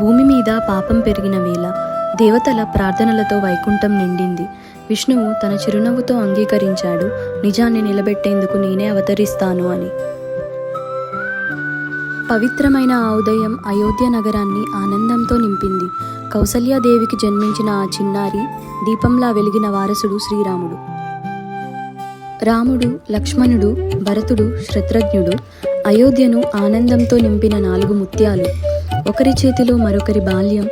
భూమి మీద పాపం పెరిగిన వేళ దేవతల ప్రార్థనలతో వైకుంఠం నిండింది. విష్ణువు తన చిరునవ్వుతో అంగీకరించాడు, నిజాన్ని నిలబెట్టేందుకు నేనే అవతరిస్తాను అని. పవిత్రమైన ఆ ఉదయం అయోధ్య నగరాన్ని ఆనందంతో నింపింది. కౌసల్యాదేవికి జన్మించిన ఆ చిన్నారి దీపంలా వెలిగిన వారసుడు శ్రీరాముడు. రాముడు, లక్ష్మణుడు, భరతుడు, శత్రుఘ్నుడు అయోధ్యను ఆనందంతో నింపిన 4 ముత్యాలు. ఒకరి చేతిలో మరొకరి బాల్యం,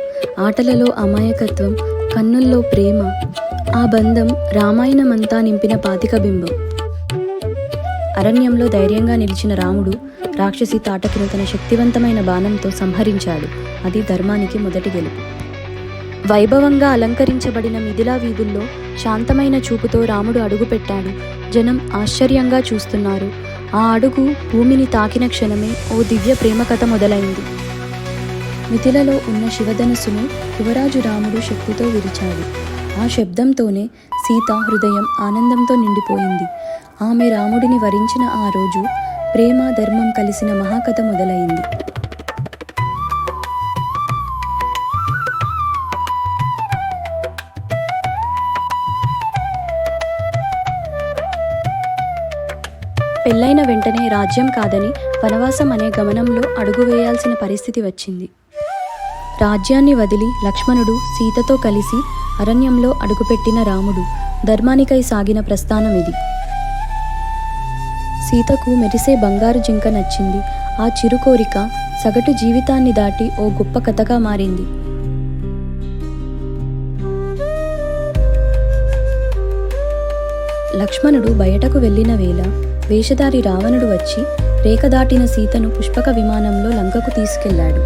ఆటలలో అమాయకత్వం, కన్నుల్లో ప్రేమ. ఆ బంధం రామాయణమంతా నింపిన పాతిక బింబం. అరణ్యంలో ధైర్యంగా నిలిచిన రాముడు రాక్షసి తాటకును తన శక్తివంతమైన బాణంతో సంహరించాడు. అది ధర్మానికి మొదటి గెలుపు. వైభవంగా అలంకరించబడిన మిథిలా వీధుల్లో శాంతమైన చూపుతో రాముడు అడుగుపెట్టాడు. జనం ఆశ్చర్యంగా చూస్తున్నారు. ఆ అడుగు భూమిని తాకిన క్షణమే ఓ దివ్య ప్రేమ కథ మొదలైంది. మిథిలలో ఉన్న శివధనుస్సును యువరాజు రాముడు శక్తితో విరిచాడు. ఆ శబ్దంతోనే సీత హృదయం ఆనందంతో నిండిపోయింది. ఆమె రాముడిని వరించిన ఆ రోజు ప్రేమ, ధర్మం కలిసిన మహాకథ మొదలైంది. పెళ్ళైన వెంటనే రాజ్యం కాదని వనవాసం అనే గమనంలో అడుగు వేయాల్సిన పరిస్థితి వచ్చింది. రాజ్యాన్ని వదిలి లక్ష్మణుడు సీతతో కలిసి అరణ్యంలో అడుగుపెట్టిన రాముడు ధర్మానికై సాగిన ప్రస్థానం ఇది. సీతకు మెరిసే బంగారు జింక నచ్చింది. ఆ చిరు కోరిక సగటు జీవితాన్ని దాటి ఓ గొప్ప కథగా మారింది. లక్ష్మణుడు బయటకు వెళ్ళిన వేళ వేషధారి రావణుడు వచ్చి రేఖ దాటిన సీతను పుష్పక విమానంలో లంకకు తీసుకెళ్లాడు.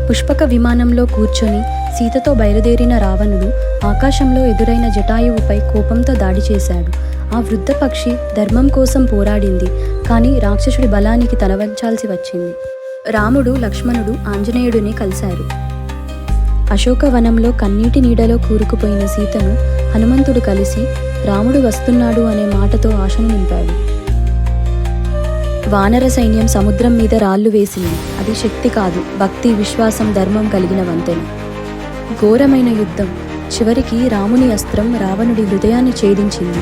పుష్పక విమానంలో కూర్చొని సీతతో బయలుదేరిన రావణుడు ఆకాశంలో ఎదురైన జటాయువుపై కోపంతో దాడి చేశాడు. ఆ వృద్ధ పక్షి ధర్మం కోసం పోరాడింది, కానీ రాక్షసుడి బలానికి తలవంచాల్సి వచ్చింది. రాముడు, లక్ష్మణుడు ఆంజనేయుడిని కలిశారు. అశోకవనంలో కన్నీటి నీడలో కూరుకుపోయిన సీతను హనుమంతుడు కలిసి రాముడు వస్తున్నాడు అనే మాటతో ఆశను నింపాడు. వానర సైన్యం సముద్రం మీద రాళ్లు వేసింది. అది శక్తి కాదు, భక్తి, విశ్వాసం, ధర్మం కలిగిన వంతెన. ఘోరమైన యుద్ధం. చివరికి రాముని అస్త్రం రావణుడి హృదయాన్ని ఛేదించింది.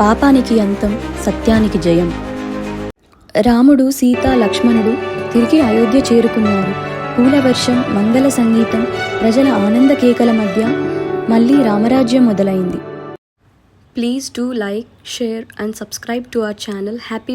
పాపానికి అంతం, సత్యానికి జయం. రాముడు, సీత, లక్ష్మణుడు తిరిగి అయోధ్య చేరుకున్నారు. పూల వర్షం, మంగళ సంగీతం, ప్రజల ఆనంద కేకల మధ్య మళ్ళీ రామరాజ్యం మొదలైంది. Please do like, share and subscribe to our channel. Happy